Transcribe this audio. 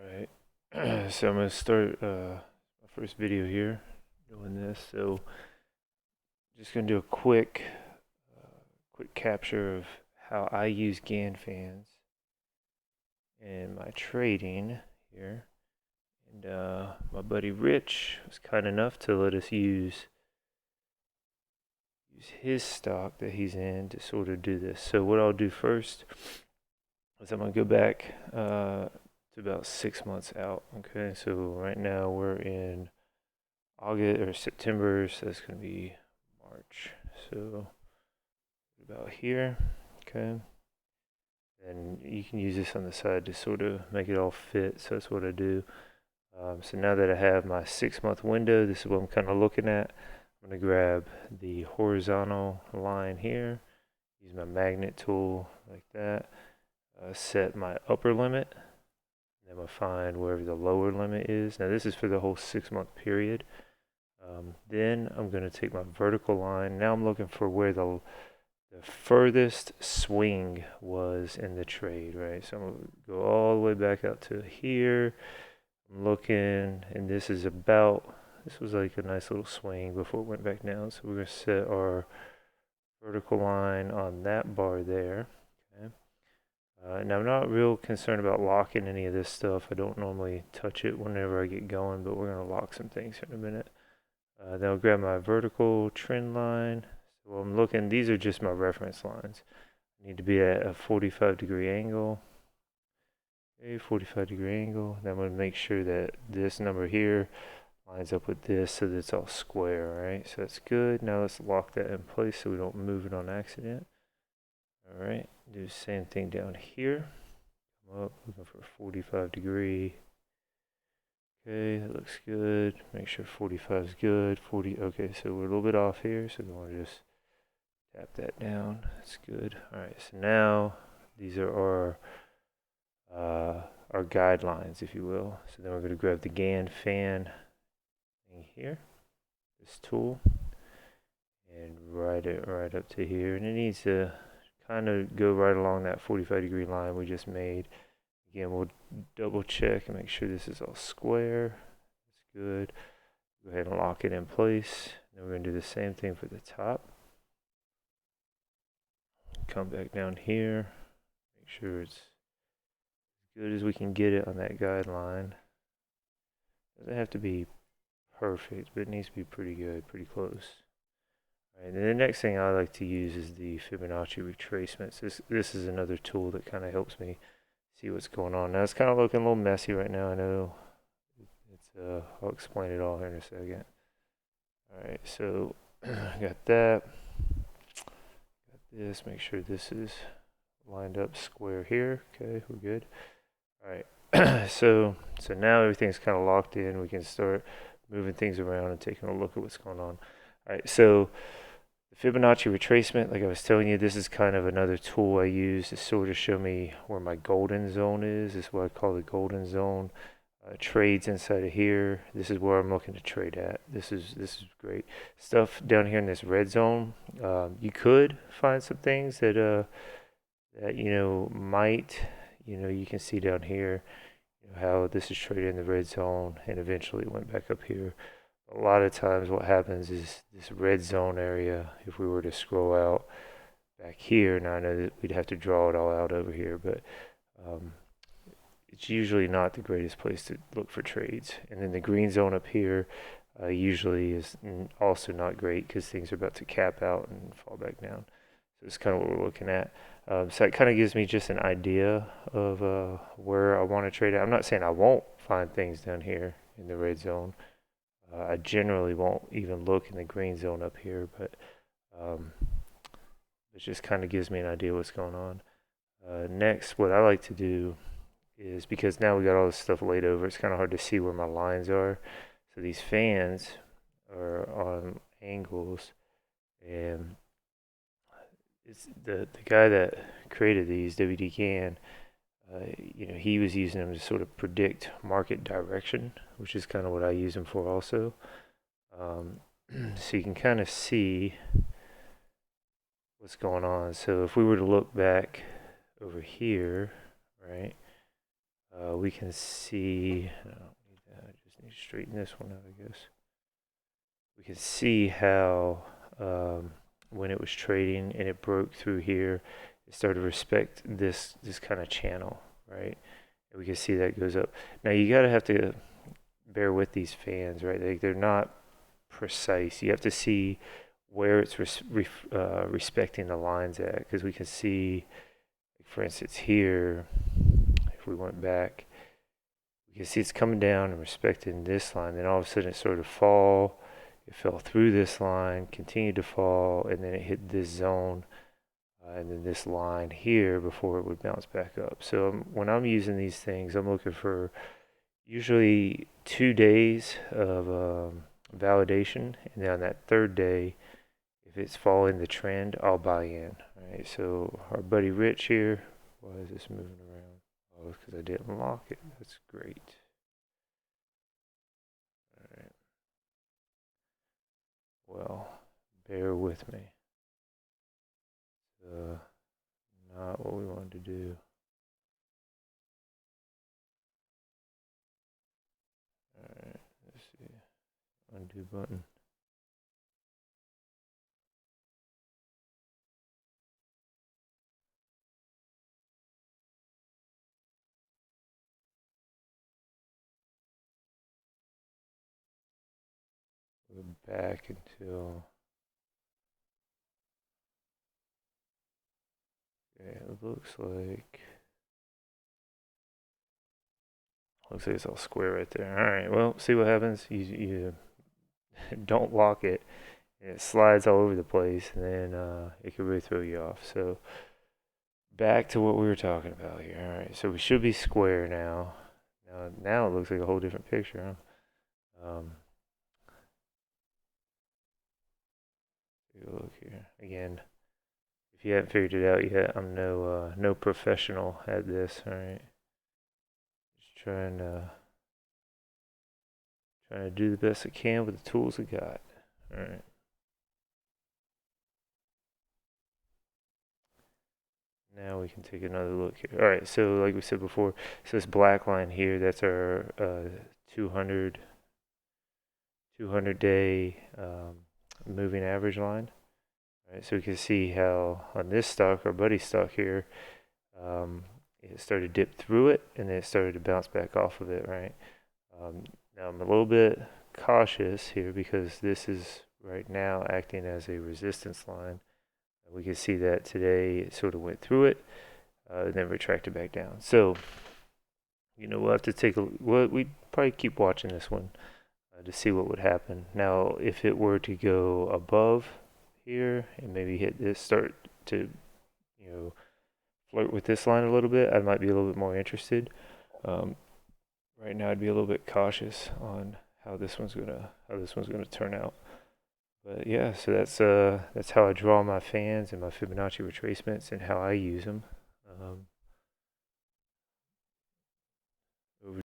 Alright, so I'm going to start my first video here doing this. So just going to do a quick capture of how I use Gann fans in my trading here. And my buddy Rich was kind enough to let us use his stock that he's in to sort of do this. So what I'll do first is I'm going to go back to about 6 months out. Okay, so right now we're in August or September, so that's going to be March. So about here, okay. And you can use this on the side to sort of make it all fit. So that's what I do. So now that I have my 6 month window, this is what I'm kind of looking at. I'm going to grab the horizontal line here, use my magnet tool like that, set my upper limit, and then I'm going to find wherever the lower limit is. Now this is for the whole 6 month period. Then I'm going to take my vertical line. Now I'm looking for where the furthest swing was in the trade, right? So I'm going to go all the way back out to here. I'm looking, and this is about, this was like a nice little swing before it went back down. So we're going to set our vertical line on that bar there. Okay. Now I'm not real concerned about locking any of this stuff. I don't normally touch it whenever I get going, but we're going to lock some things here in a minute. Then I'll grab my vertical trend line. So I'm looking, these are just my reference lines. I need to be at a 45-degree angle. Okay, 45-degree angle. Then I'm going to make sure that this number here lines up with this so that it's all square, right? So that's good. Now let's lock that in place so we don't move it on accident. All right, do the same thing down here. Come up, looking for 45-degree. Okay, that looks good. Make sure 45 is good. 40, okay, so we're a little bit off here, so we want to just tap that down. That's good. All right, so now these are our guidelines, if you will. So then we're going to grab the Gann fan thing here, this tool, and ride it right up to here. And it needs to kind of go right along that 45-degree line we just made. Again, we'll double check and make sure this is all square. That's good. Go ahead and lock it in place. Then we're going to do the same thing for the top. Come back down here. Make sure it's as good as we can get it on that guideline. Doesn't have to be perfect, but it needs to be pretty good, pretty close. All right, and the next thing I like to use is the Fibonacci retracements. This is another tool that kind of helps me see what's going on. Now it's kind of looking a little messy right now. I know it's I'll explain it all here in a second. All right, so I got that. Got this. Make sure this is lined up square here. Okay, we're good. All right, so now everything's kind of locked in. We can start moving things around and taking a look at what's going on. All right, so the Fibonacci retracement, like I was telling you, this is kind of another tool I use to sort of show me where my golden zone is. This is what I call the golden zone. Trades inside of here. This is where I'm looking to trade at. This is great stuff down here in this red zone. You could find some things that that might you can see down here how this is traded in the red zone and eventually went back up here. A lot of times what happens is this red zone area, if we were to scroll out back here, now I know that we'd have to draw it all out over here, but it's usually not the greatest place to look for trades. And then the green zone up here usually is also not great because things are about to cap out and fall back down. So it's kind of what we're looking at. So it kind of gives me just an idea of where I want to trade at. I'm not saying I won't find things down here in the red zone. I generally won't even look in the green zone up here, but it just kind of gives me an idea what's going on. Next, what I like to do is, because now we got all this stuff laid over, it's kind of hard to see where my lines are. So these fans are on angles, and it's the guy that created these, W.D. Gann, he was using them to sort of predict market direction, which is kind of what I use them for also. So you can kind of see what's going on. So if we were to look back over here, right, we can see, I don't need that, I just need to straighten this one out, I guess. We can see how when it was trading and it broke through here, it started to respect this kind of channel, right? And we can see that goes up. Now you gotta have to bear with these fans, right? They're not precise. You have to see where it's respecting the lines at, because we can see, for instance, here, if we went back, we can see it's coming down and respecting this line. Then all of a sudden it sort of fall. It fell through this line, continued to fall, and then it hit this zone, and then this line here before it would bounce back up. So when I'm using these things, I'm looking for usually 2 days of validation, and then on that third day, if it's following the trend, I'll buy in. Right. So our buddy Rich here, why is this moving around? Oh, it's because I didn't lock it. That's great. All right. Well, bear with me. Not what we wanted to do. All right. Let's see. Undo button. We're back until. Yeah, it looks like it's all square right there. All right, well, see what happens. You don't lock it, and it slides all over the place, and then it could really throw you off. So back to what we were talking about here. All right, so we should be square now. Now it looks like a whole different picture. Huh? Take a look here again. If you haven't figured it out yet, I'm no professional at this. All right, just trying to do the best I can with the tools I got. All right. Now we can take another look here. All right, so like we said before, so this black line here, that's our 200 day moving average line. All right, so we can see how on this stock, our buddy stock here, it started to dip through it, and then it started to bounce back off of it, right? Now I'm a little bit cautious here because this is right now acting as a resistance line. We can see that today it sort of went through it, and then retracted back down. So, we'll have to take we probably keep watching this one to see what would happen. Now, if it were to go above here and maybe hit this, start to, flirt with this line a little bit, I might be a little bit more interested. Right now, I'd be a little bit cautious on how this one's gonna turn out. But yeah, so that's how I draw my fans and my Fibonacci retracements and how I use them.